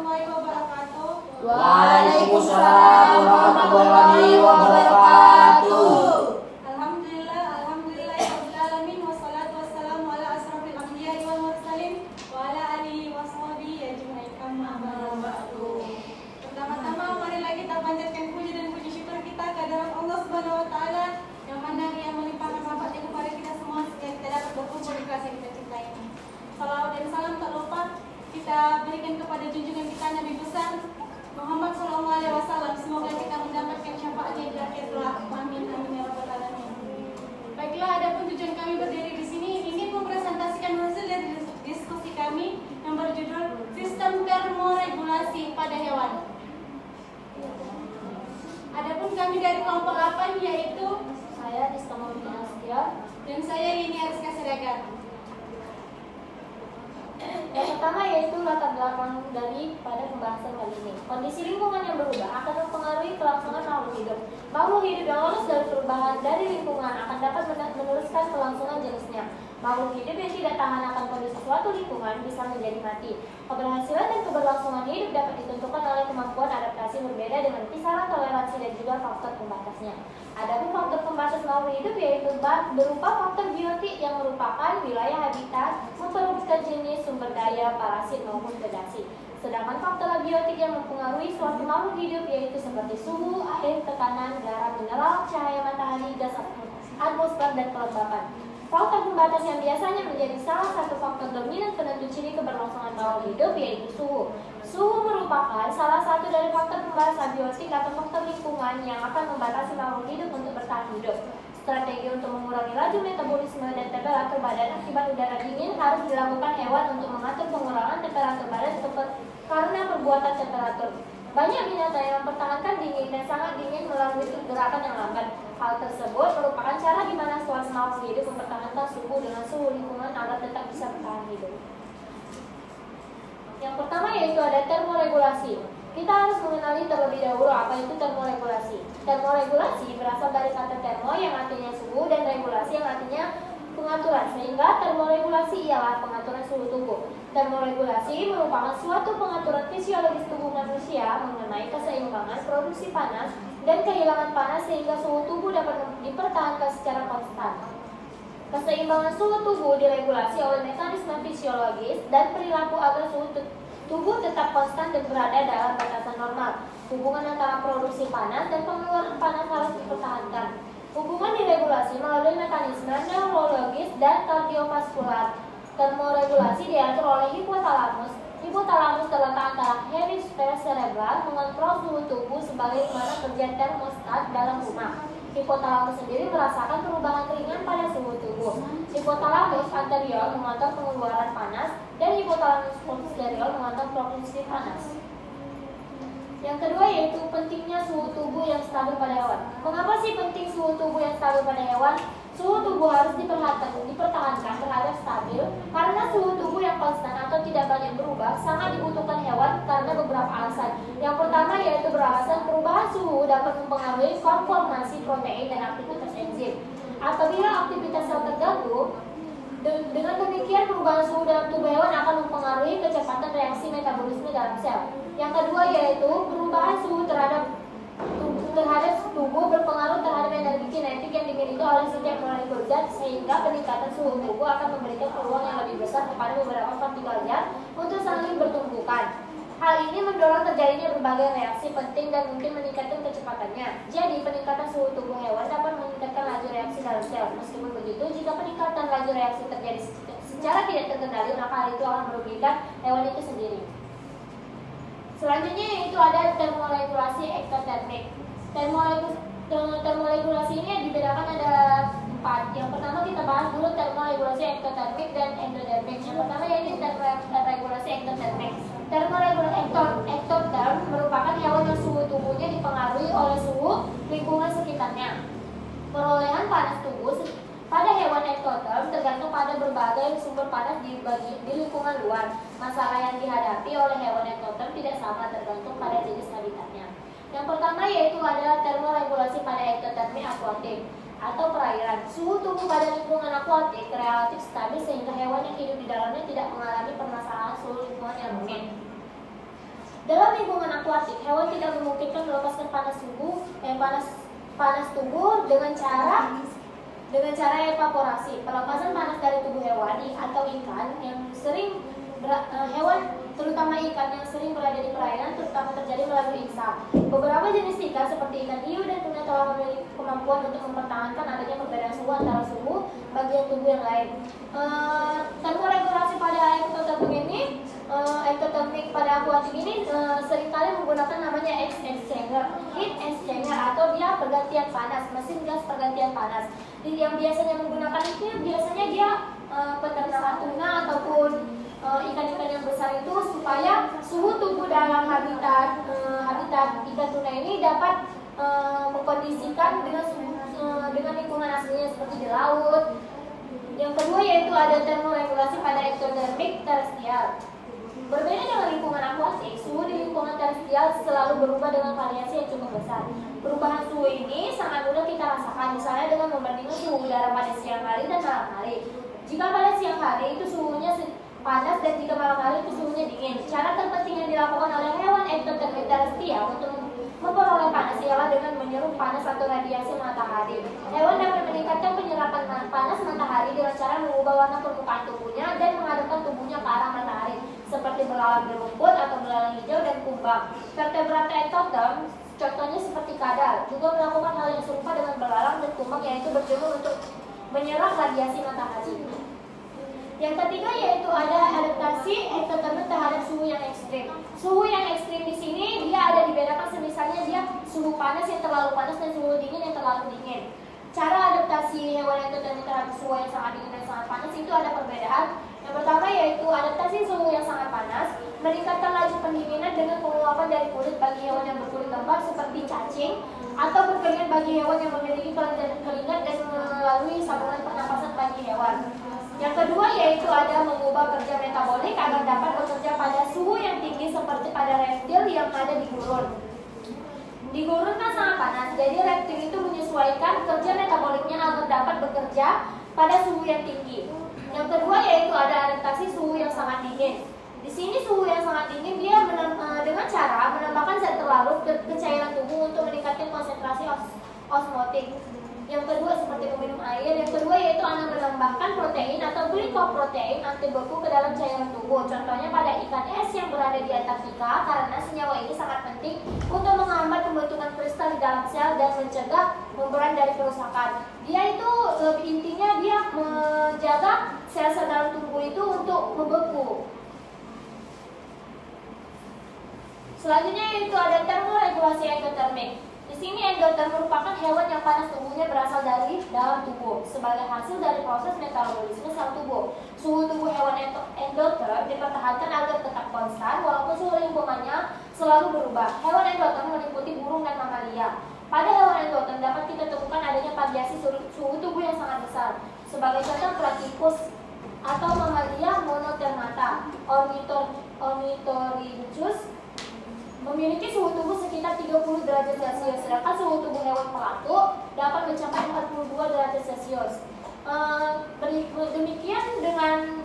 warahmatullahi wabarakatuh. Waalaikumsalam warahmatullahi wabarakatuh. Alhamdulillah, alhamdulillahirabbil alamin wassalatu wassalamu ala asrofil anbiya'i wal mursalin wa ala alihi washabihi ajmain amma ba'du. Pertama-tama marilah kita panjatkan puji dan puji syukur kita kehadirat Allah Subhanahu wa taala yang mana Ia melimpahkan rahmatnya kepada kita semua sehingga kita dapat berkumpul di kelas yang kita cintai ini. Salawat dan salam tak lupa kita berikan kepada junjungan kita Nabi besar Muhammad SAW. Semoga kita mendapatkan syafaatnya di akhir kelak. Amin amin ya rabbal alamin. Baiklah, adapun tujuan kami berdiri di sini ingin mempresentasikan hasil dari diskusi kami yang berjudul Sistem Termoregulasi pada Hewan. Adapun kami dari kelompok 8 yaitu saya Istiqomah Askia dan saya Yeni Ariska Siregar. Yang pertama yaitu latar belakang dari pada pembahasan kali ini. Kondisi lingkungan yang berubah akan mempengaruhi kelangsungan makhluk hidup. Makhluk hidup yang lolos dari perubahan dari lingkungan akan dapat meneruskan kelangsungan jenisnya. Makhluk hidup yang tidak tahan akan kondisi suatu lingkungan bisa menjadi mati. Keberhasilan dan keberlangsungan hidup dapat ditentukan oleh kemampuan adaptasi berbeda dengan kisaran toleransi dan juga faktor pembatasnya. Adapun faktor pembatas makhluk hidup yaitu berupa faktor biotik yang merupakan wilayah habitat, memperebutkan jenis, sumber daya, parasit maupun predasi. Sedangkan faktor abiotik yang mempengaruhi suatu makhluk hidup yaitu seperti suhu, air, tekanan, garam, mineral, cahaya matahari, gas atmosfer, dan kelembapan. Faktor pembatas yang biasanya menjadi salah satu faktor dominan penentu ciri keberlangsungan makhluk hidup yaitu suhu. Suhu merupakan salah satu dari faktor pembatas abiotik atau faktor lingkungan yang akan membatasi makhluk hidup untuk bertahan hidup. Strategi untuk mengurangi laju metabolisme dan temperatur badan akibat udara dingin harus dilakukan hewan untuk mengatur pengurangan temperatur badan karena perbuatan temperatur. Banyak binatang yang mempertahankan dingin dan sangat dingin melalui gerakan yang lambat. Hal tersebut merupakan cara di mana suatu makhluk hidup mempertahankan suhu dengan suhu lingkungan agar tetap bisa bertahan hidup. Yang pertama yaitu ada termoregulasi. Kita harus mengenali terlebih dahulu apa itu termoregulasi. Termoregulasi berasal dari kata termo yang artinya suhu dan regulasi yang artinya pengaturan, sehingga termoregulasi ialah pengaturan suhu tubuh. Termoregulasi merupakan suatu pengaturan fisiologis tubuh manusia mengenai keseimbangan produksi panas dan kehilangan panas sehingga suhu tubuh dapat dipertahankan secara konstan. Keseimbangan suhu tubuh diregulasi oleh mekanisme fisiologis dan perilaku agar suhu tubuh tetap konstan dan berada dalam batasan normal. Hubungan antara produksi panas dan pengeluaran panas harus dipertahankan. Hubungan diregulasi melalui mekanisme neurologis dan kardiovaskular. Termoregulasi diatur oleh hipotalamus. Hipotalamus terletak antara hemisfer cerebral mengontrol suhu tubuh sebagaimana kerja termostat dalam rumah. Hipotalamus sendiri merasakan perubahan ringan pada suhu tubuh. Hipotalamus anterior mengontrol pengeluaran panas dan hipotalamus posterior mengontrol produksi panas. Yang kedua yaitu pentingnya suhu tubuh yang stabil pada hewan. Mengapa sih penting suhu tubuh yang stabil pada hewan? Suhu tubuh harus dipertahankan terhadap stabil karena suhu tubuh yang konstan atau tidak banyak berubah sangat dibutuhkan hewan karena beberapa alasan. Yang pertama yaitu beralasan perubahan suhu dapat mempengaruhi konformasi protein dan aktivitas enzim. Apabila aktivitas sel terganggu, dengan demikian perubahan suhu dalam tubuh hewan akan mempengaruhi kecepatan reaksi metabolisme dalam sel. Yang kedua yaitu perubahan suhu terhadap tubuh berpengaruh terhadap energi kinetik yang dimiliki oleh setiap molekul zat sehingga peningkatan suhu tubuh akan memberikan peluang yang lebih besar kepada beberapa partikel zat untuk saling bertumbukan. Hal ini mendorong terjadinya berbagai reaksi penting dan mungkin meningkatkan kecepatannya. Jadi peningkatan suhu tubuh hewan dapat meningkatkan laju reaksi dalam sel. Meskipun begitu, jika peningkatan laju reaksi terjadi secara tidak terkendali, maka hal itu akan merugikan hewan itu sendiri. Selanjutnya yaitu ada termoregulasi ektotermik. Termoregulasi ini dibedakan ada 4. Yang pertama kita bahas dulu termoregulasi ektotermik dan endotermik. Yang pertama yaitu termoregulasi ektotermik. Termoregulasi ektoterm merupakan hewan yang suhu tubuhnya dipengaruhi oleh suhu lingkungan sekitarnya. Perolehan panas tubuh pada hewan ektoterm tergantung pada berbagai sumber panas di lingkungan luar. Masalah yang dihadapi oleh hewan ektoterm tidak sama tergantung pada jenis habitatnya. Yang pertama yaitu adalah termoregulasi pada ektotermi akuatik atau perairan. Suhu tubuh pada lingkungan akuatik relatif stabil sehingga hewan yang hidup di dalamnya tidak mengalami permasalahan suhu lingkungan yang rumit. Dalam lingkungan akuatik, hewan tidak memungkinkan melepaskan panas tubuh dengan cara evaporasi. Pelepasan panas dari tubuh hewani atau ikan yang sering hewan terutama ikan yang sering berada di perairan terutama terjadi melalui insang. Beberapa jenis ikan seperti ikan hiu dan tuna telah memiliki kemampuan untuk mempertahankan adanya perbedaan suhu antara suhu bagian tubuh yang lain. Termoregulasi pada ektotermik pada akuatik ini seringkali menggunakan namanya heat exchanger atau dia pergantian panas, mesin gas pergantian panas. Yang biasanya menggunakan itu biasanya dia peternakan tuna ataupun ikan-ikan yang besar itu supaya suhu tubuh dalam habitat ikan tuna ini dapat mengkondisikan dengan lingkungan aslinya seperti di laut. Yang kedua yaitu ada termoregulasi pada ektotermik terestrial. Berbeda dengan lingkungan akuatik, suhu di lingkungan terestrial selalu berubah dengan variasi yang cukup besar. Perubahan suhu ini sangat mudah kita rasakan, misalnya dengan membandingkan suhu udara pada siang hari dan malam hari. Jika pada siang hari itu suhunya panas dan jika malam hari itu suhunya dingin. Cara terpenting yang dilakukan oleh hewan ektotermik terestrial untuk memperoleh panas ialah dengan menyerup panas atau radiasi matahari. Hewan dapat meningkatkan penyerapan panas matahari dengan cara mengubah warna permukaan tubuhnya dan menghadapkan tubuhnya ke arah matahari, seperti belalang di rumput atau belalang hijau dan kumbang. Vertebrata ektoterm, contohnya seperti kadal, juga melakukan hal yang serupa dengan belalang dan kumbang, yaitu berjemur untuk menyerap radiasi matahari. Yang ketiga yaitu ada adaptasi ektotermik terhadap suhu yang ekstrim. Suhu yang ekstrim di sini dia ada dibedakan semisalnya dia suhu panas yang terlalu panas dan suhu dingin yang terlalu dingin. Cara adaptasi hewan ektotermik terhadap suhu yang sangat dingin dan sangat panas itu ada perbedaan. Yang pertama yaitu adaptasi suhu yang sangat panas, meningkatkan laju pendinginan dengan penguapan dari kulit bagi hewan yang berkulit lembab seperti cacing, atau berkeringat bagi hewan yang memiliki kelenjar keringat dan melalui saluran pernapasan bagi hewan. Yang kedua yaitu ada mengubah kerja metabolik agar dapat bekerja pada suhu yang tinggi seperti pada reptil yang ada di gurun. Di gurun kan sangat panas, jadi reptil itu menyesuaikan kerja metaboliknya agar dapat bekerja pada suhu yang tinggi. Yang kedua yaitu ada adaptasi suhu yang sangat dingin. Di sini suhu yang sangat dingin dia dengan cara menambahkan zat terlarut ke cairan tubuh untuk meningkatkan konsentrasi osmotik. Yang kedua seperti meminum air. Yang kedua yaitu anak menambahkan protein atau glikoprotein anti beku ke dalam cairan tubuh. Contohnya pada ikan es yang berada di Antartika, karena senyawa ini sangat penting untuk menghambat pembentukan kristal di dalam sel dan mencegah memberan dari kerusakan. Dia itu lebih intinya dia menjaga sel-sel dalam tubuh itu untuk membeku. Selanjutnya yaitu ada termoregulasi ektotermik. Di sini endoterm merupakan hewan yang panas tubuhnya berasal dari dalam tubuh sebagai hasil dari proses metabolisme sel tubuh. Suhu tubuh hewan endoterm dipertahankan agar tetap konstan walaupun suhu lingkungannya selalu berubah. Hewan endoterm meliputi burung dan mamalia. Pada hewan endoterm dapat kita temukan adanya variasi suhu tubuh yang sangat besar. Sebagai contoh platypus atau mamalia monotermata, Ornithorhynchus memiliki suhu tubuh sekitar 30 derajat Celcius, sedangkan suhu tubuh hewan pelatuk dapat mencapai 42 derajat Celcius. Demikian dengan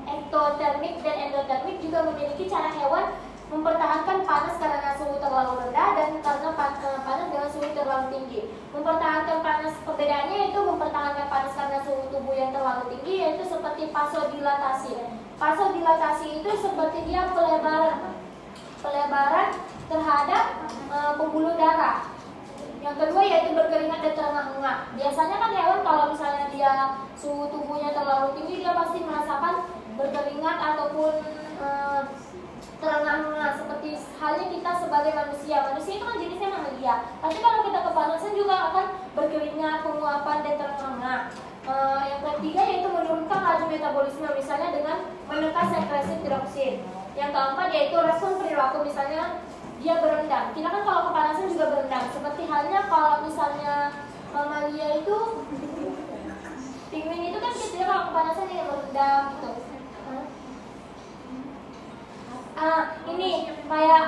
ektotermik dan endotermik juga memiliki cara hewan mempertahankan panas karena suhu terlalu rendah dan karena panas dengan suhu terlalu tinggi. Mempertahankan panas, perbedaannya itu mempertahankan panas karena suhu tubuh yang terlalu tinggi yaitu seperti vasodilatasi. Vasodilatasi itu seperti dia pelebaran terhadap pembuluh darah. Yang kedua yaitu berkeringat dan terengah-engah. Biasanya kan hewan kalau misalnya dia suhu tubuhnya terlalu tinggi dia pasti merasakan berkeringat ataupun terengah-engah seperti halnya kita sebagai manusia. Manusia itu kan jenisnya mamalia. Pasti kalau kita kepanasan juga akan berkeringat, penguapan dan terengah-engah. Yang ketiga yaitu menurunkan laju metabolisme misalnya dengan menekan sekresi tiroksin. Yang keempat yaitu respon perilaku, misalnya dia berendam. Kita kan kalau kepanasan juga berendam. Seperti halnya kalau misalnya mamalia itu, penguin itu kan kita kalau kepanasan dia berendam gitu. Ini kayak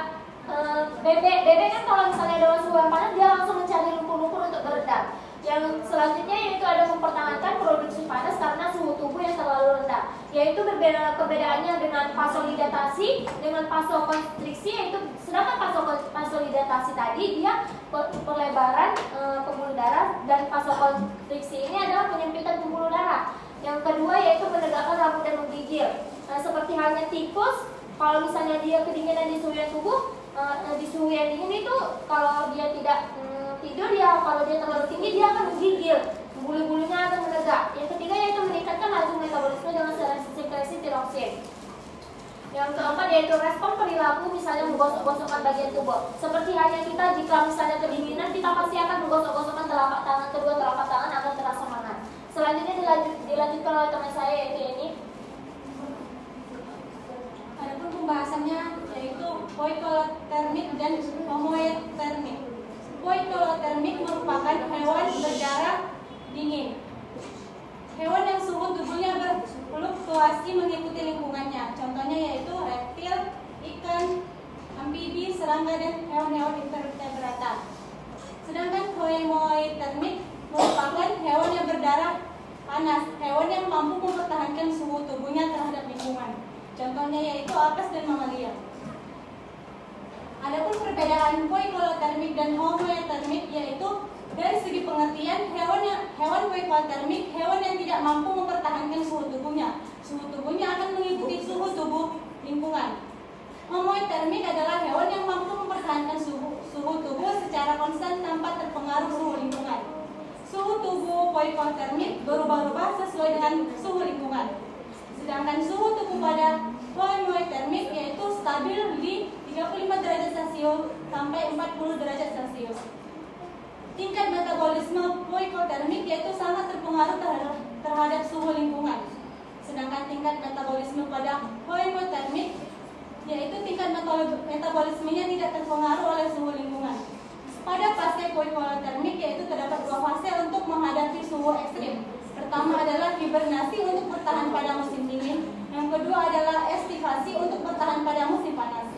bebek kan kalau misalnya dalam suhu yang panas dia langsung mencari lumpur-lumpur untuk berendam. Yang selanjutnya yaitu ada mempertahankan produksi panas karena suhu tubuh yang terlalu rendah. yaitu perbedaannya dengan vasodilatasi dengan vasokonstriksi, yaitu sedangkan vasodilatasi tadi dia perlebaran pembuluh darah dan vasokonstriksi ini adalah penyempitan pembuluh darah. Yang kedua yaitu menegakkan rambut dan menggigil. Seperti halnya tikus, kalau misalnya dia kedinginan di suhu yang tubuh, di suhu yang dingin itu kalau dia tidak tidur, ya kalau dia terlalu tinggi dia akan menggigil, bulu-bulunya akan menegak. Yang ketiga yaitu meningkatkan laju metabolisme dengan sekresi tiroksin. Yang keempat yaitu respon perilaku, misalnya menggosok-gosokkan bagian tubuh. Seperti halnya kita jika misalnya kedinginan, kita pasti akan menggosok-gosokkan telapak tangan, kedua telapak tangan akan terasa hangat. Selanjutnya dilanjutkan oleh teman saya yaitu ini. Adapun pembahasannya yaitu poikilothermik dan homotermik. Poikilothermik merupakan hewan berdarah dingin. Hewan yang suhu tubuhnya berfluktuasi mengikuti lingkungannya. Contohnya yaitu reptil, ikan, amfibi, serangga, dan hewan-hewan invertebrata. Sedangkan homotermik merupakan hewan yang berdarah panas, hewan yang mampu mempertahankan suhu tubuhnya terhadap lingkungan. Contohnya yaitu apes dan mamalia. Adapun perbedaan poikilothermik dan homotermik yaitu dari segi pengertian, hewan poikilothermik hewan yang tidak mampu mempertahankan suhu tubuhnya. Suhu tubuhnya akan mengikuti suhu tubuh lingkungan. Homotermik adalah hewan yang mampu mempertahankan suhu tubuh secara konstan tanpa terpengaruh suhu lingkungan. Suhu tubuh poikilothermik berubah-ubah sesuai dengan suhu lingkungan. Sedangkan suhu tubuh pada homotermik yaitu stabil di 35 derajat Celcius sampai 40 derajat Celcius. Tingkat metabolisme poikilothermik yaitu sangat terpengaruh terhadap suhu lingkungan. Sedangkan tingkat metabolisme pada homotermik yaitu tingkat metabolismenya tidak terpengaruh oleh suhu lingkungan. Pada fase poikilothermik yaitu terdapat dua fase untuk menghadapi suhu ekstrim. Pertama adalah hibernasi untuk bertahan pada musim dingin. Yang kedua adalah estivasi untuk bertahan pada musim panas.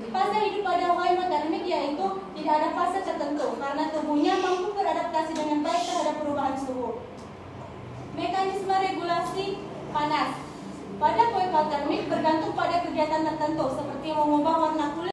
Fase hidup pada homotermik yaitu tidak ada fase tertentu karena tubuhnya mampu beradaptasi dengan baik terhadap perubahan suhu. Mekanisme regulasi panas pada poikilothermik bergantung pada kegiatan tertentu seperti mengubah warna kulit